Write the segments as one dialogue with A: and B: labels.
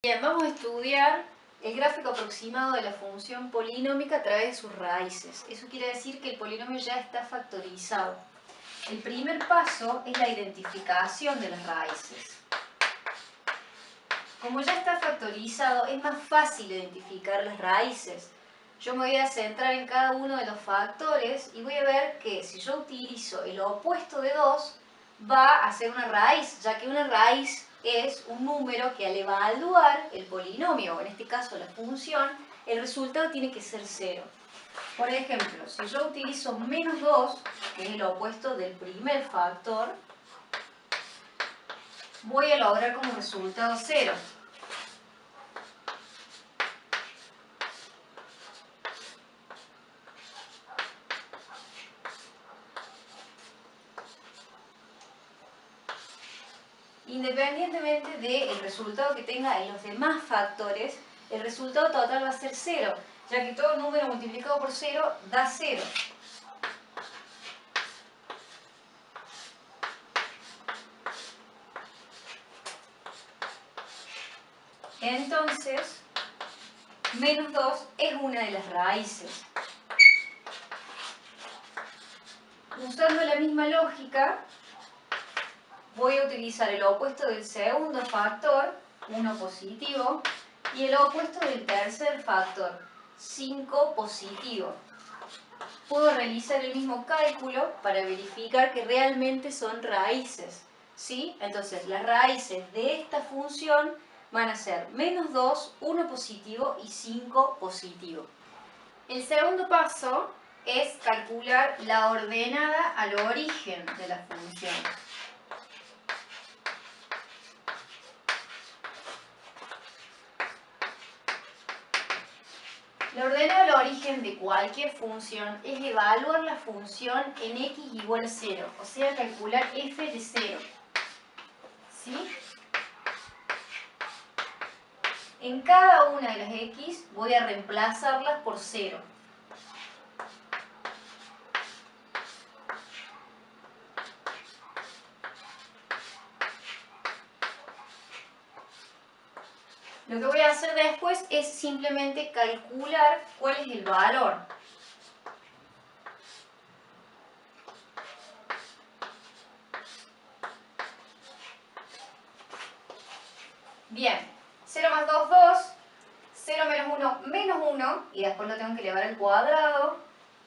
A: Bien, vamos a estudiar el gráfico aproximado de la función polinómica a través de sus raíces. Eso quiere decir que el polinomio ya está factorizado. El primer paso es la identificación de las raíces. Como ya está factorizado, es más fácil identificar las raíces. Yo me voy a centrar en cada uno de los factores y voy a ver que si yo utilizo el opuesto de 2, va a ser una raíz, ya que una raíz es un número que al evaluar el polinomio, o en este caso la función, el resultado tiene que ser 0. Por ejemplo, si yo utilizo menos 2, que es el opuesto del primer factor, voy a lograr como resultado 0. Independientemente del resultado que tenga en los demás factores, el resultado total va a ser 0, ya que todo número multiplicado por 0 da 0. Entonces, menos 2 es una de las raíces. Usando la misma lógica, voy a utilizar el opuesto del segundo factor, 1 positivo, y el opuesto del tercer factor, 5 positivo. Puedo realizar el mismo cálculo para verificar que realmente son raíces, ¿sí? Entonces, las raíces de esta función van a ser menos 2, 1 positivo y 5 positivo. El segundo paso es calcular la ordenada al origen de la función. La ordenada al origen de cualquier función es evaluar la función en x igual a 0, o sea, calcular f de 0. ¿Sí? En cada una de las x voy a reemplazarlas por 0. Lo que voy a hacer después es simplemente calcular cuál es el valor. Bien, 0 más 2, 2, 0 menos 1, menos 1, y después lo tengo que elevar al cuadrado,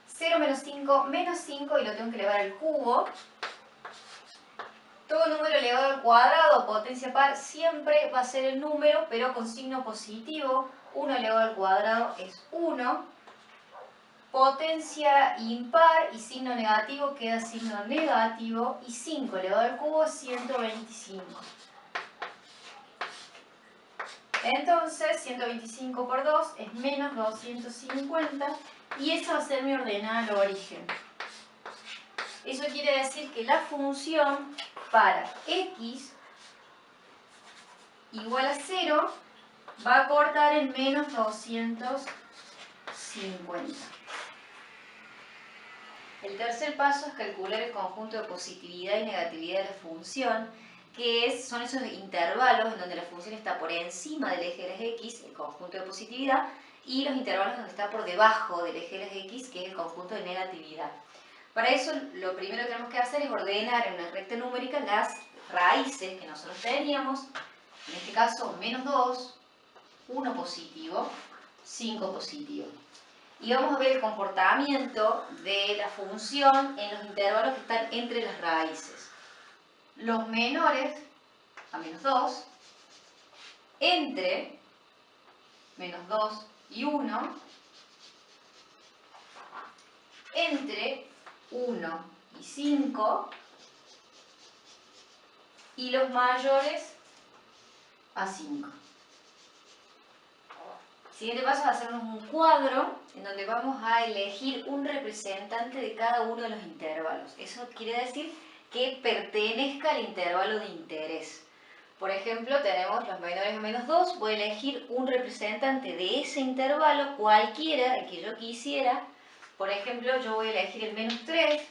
A: 0 menos 5, menos 5, y lo tengo que elevar al cubo. Todo número elevado al cuadrado o potencia par siempre va a ser el número, pero con signo positivo. 1 elevado al cuadrado es 1. Potencia impar y signo negativo queda signo negativo. Y 5 elevado al cubo es 125. Entonces, 125 por 2 es menos 250. Y esa va a ser mi ordenada al origen. Eso quiere decir que la función para x igual a 0 va a cortar en menos 250. El tercer paso es calcular el conjunto de positividad y negatividad de la función, que son esos intervalos en donde la función está por encima del eje de las x, el conjunto de positividad, y los intervalos donde está por debajo del eje de las x, que es el conjunto de negatividad. Para eso, lo primero que tenemos que hacer es ordenar en una recta numérica las raíces que nosotros teníamos, en este caso menos 2, 1 positivo, 5 positivo. Y vamos a ver el comportamiento de la función en los intervalos que están entre las raíces. Los menores a menos 2, entre menos 2 y 1, entre 1 y 5, y los mayores a 5. Siguiente paso es hacernos un cuadro en donde vamos a elegir un representante de cada uno de los intervalos. Eso quiere decir que pertenezca al intervalo de interés. Por ejemplo, tenemos los menores a menos 2, voy a elegir un representante de ese intervalo, cualquiera, el que yo quisiera. Por ejemplo, yo voy a elegir el menos 3.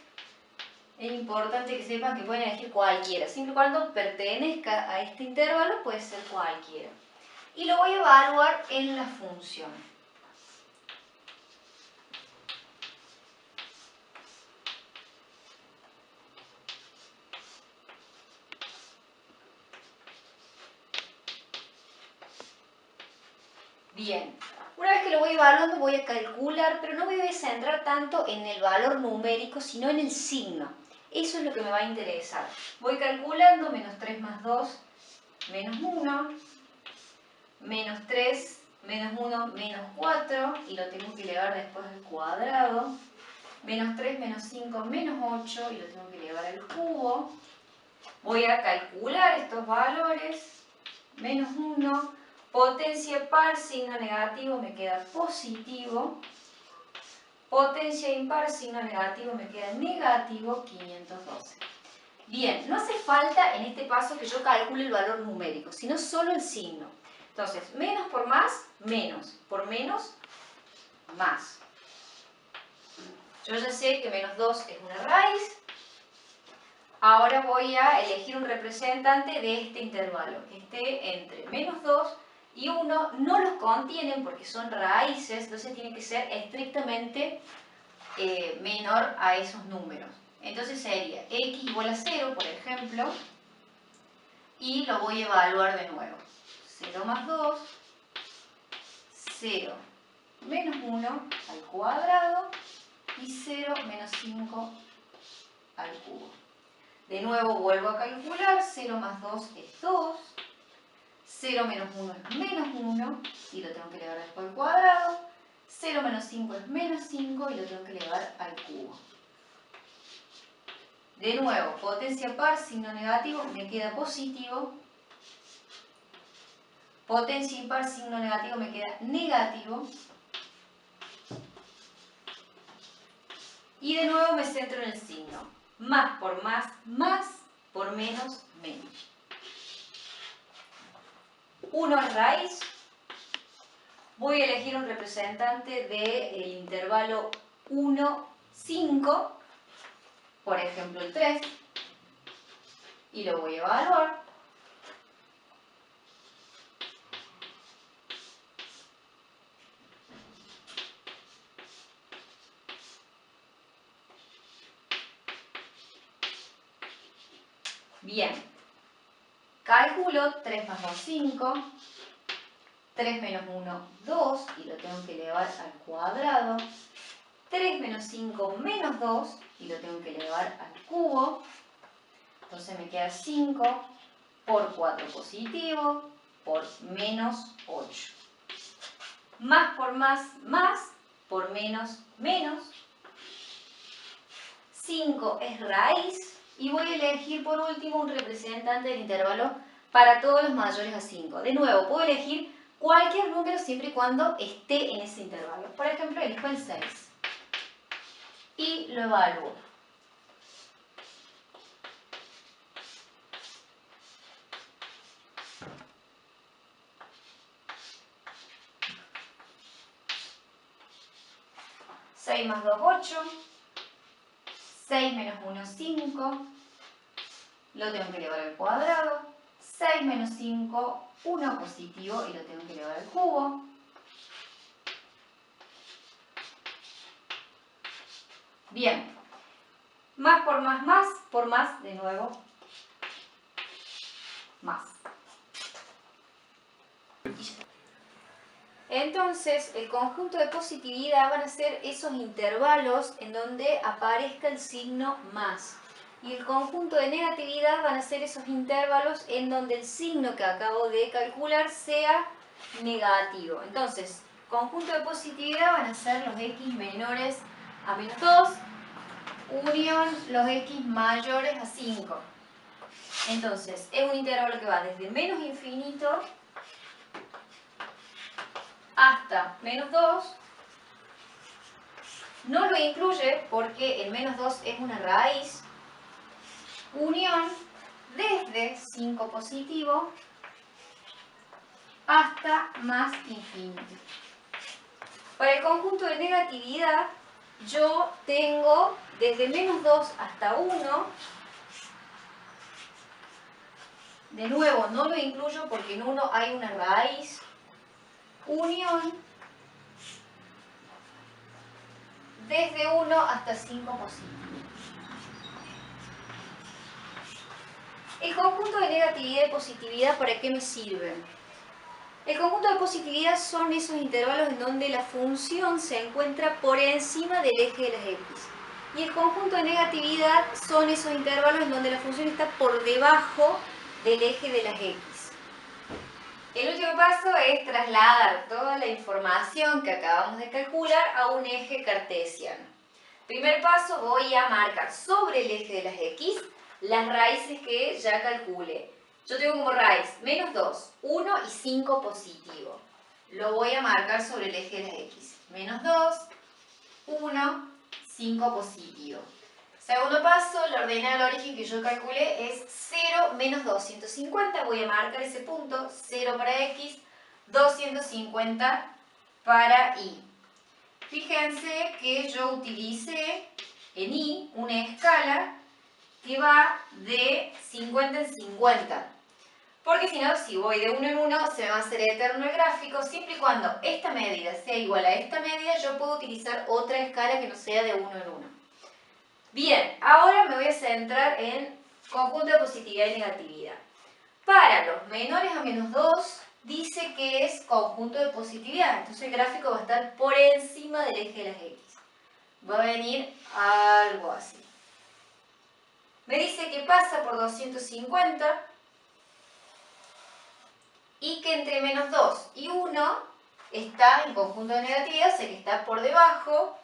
A: Es importante que sepan que pueden elegir cualquiera, siempre y cuando pertenezca a este intervalo, puede ser cualquiera. y lo voy a evaluar en la función. Bien, una vez que lo voy evaluando voy a calcular, pero no me voy a centrar tanto en el valor numérico, sino en el signo. Eso es lo que me va a interesar. Voy calculando menos 3 más 2, menos 1, menos 3, menos 1, menos 4, y lo tengo que elevar después al cuadrado. Menos 3, menos 5, menos 8, y lo tengo que elevar al cubo. Voy a calcular estos valores. Menos 1, potencia par, signo negativo, me queda positivo. Potencia impar, signo negativo, me queda negativo 512. Bien, no hace falta en este paso que yo calcule el valor numérico, sino solo el signo. Entonces, menos por más, menos. Por menos, más. Yo ya sé que menos 2 es una raíz. Ahora voy a elegir un representante de este intervalo, que esté entre menos 2 y 1. No los contienen porque son raíces, entonces tiene que ser estrictamente menor a esos números. Entonces sería x igual a 0, por ejemplo, y lo voy a evaluar de nuevo. 0 más 2, 0 menos 1 al cuadrado y 0 menos 5 al cubo. De nuevo vuelvo a calcular, 0 más 2 es 2, 0 menos 1 es menos 1 y lo tengo que elevar después al cuadrado, 0 menos 5 es menos 5 y lo tengo que elevar al cubo. De nuevo, potencia par, signo negativo, me queda positivo. Potencia impar, signo negativo, me queda negativo. Y de nuevo me centro en el signo. Más, por menos, menos. 1 es raíz. Voy a elegir un representante del intervalo 1, 5. Por ejemplo, el 3. Y lo voy a evaluar. Bien, calculo 3 más 2, 5, 3 menos 1, 2, y lo tengo que elevar al cuadrado, 3 menos 5 menos 2, y lo tengo que elevar al cubo, entonces me queda 5 por 4 positivo, por menos 8. Más, por menos, menos. 5 es raíz. Y voy a elegir por último un representante del intervalo para todos los mayores a 5. De nuevo, puedo elegir cualquier número siempre y cuando esté en ese intervalo. Por ejemplo, elijo el 6. Y lo evalúo. ¿6 más 2, 8? 6 menos 1, 5. Lo tengo que elevar al cuadrado. 6 menos 5, 1 positivo y lo tengo que elevar al cubo. Bien. Más, por más, de nuevo, más. Entonces, el conjunto de positividad van a ser esos intervalos en donde aparezca el signo más. Y el conjunto de negatividad van a ser esos intervalos en donde el signo que acabo de calcular sea negativo. Entonces, conjunto de positividad van a ser los x menores a menos 2, unión los x mayores a 5. Entonces, es un intervalo que va desde menos infinito hasta menos 2. No lo incluye porque el menos 2 es una raíz. Unión desde 5 positivo hasta más infinito. Para el conjunto de negatividad, yo tengo desde menos 2 hasta 1, De nuevo, no lo incluyo porque en 1 hay una raíz, unión, desde 1 hasta 5 positivos. El conjunto de negatividad y positividad, ¿para qué me sirven? El conjunto de positividad son esos intervalos en donde la función se encuentra por encima del eje de las x. Y el conjunto de negatividad son esos intervalos en donde la función está por debajo del eje de las x. El último paso es trasladar toda la información que acabamos de calcular a un eje cartesiano. Primer paso, voy a marcar sobre el eje de las x las raíces que ya calculé. Yo tengo como raíz menos 2, 1 y 5 positivo. Lo voy a marcar sobre el eje de las x. Menos 2, 1, 5 positivo. Segundo paso, la ordenada del origen que yo calculé es 0, menos 250. Voy a marcar ese punto, 0 para x, 250 para y. Fíjense que yo utilicé en y una escala que va de 50 en 50. Porque si no, si voy de 1 en 1, se me va a hacer eterno el gráfico. Siempre y cuando esta medida sea igual a esta medida, yo puedo utilizar otra escala que no sea de 1 en 1. Bien, ahora me voy a centrar en conjunto de positividad y negatividad. Para los menores a menos 2, dice que es conjunto de positividad. Entonces el gráfico va a estar por encima del eje de las x. Va a venir algo así. Me dice que pasa por 250 y que entre menos 2 y 1 está en conjunto de negatividad, o sea que está por debajo.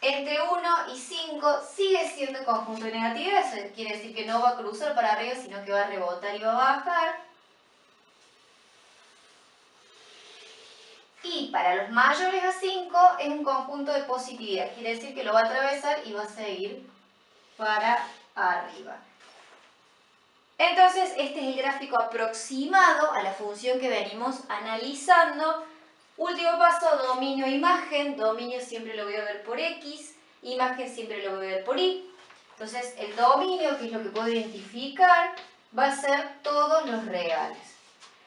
A: Entre 1 y 5 sigue siendo conjunto de negatividad, eso quiere decir que no va a cruzar para arriba, sino que va a rebotar y va a bajar. Y para los mayores a 5 es un conjunto de positividad, quiere decir que lo va a atravesar y va a seguir para arriba. Entonces, este es el gráfico aproximado a la función que venimos analizando. Último paso, dominio imagen. Dominio siempre lo voy a ver por x, imagen siempre lo voy a ver por y. Entonces, el dominio, que es lo que puedo identificar, va a ser todos los reales.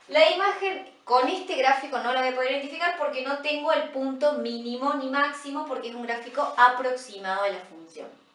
A: La imagen con este gráfico no la voy a poder identificar porque no tengo el punto mínimo ni máximo, porque es un gráfico aproximado de la función.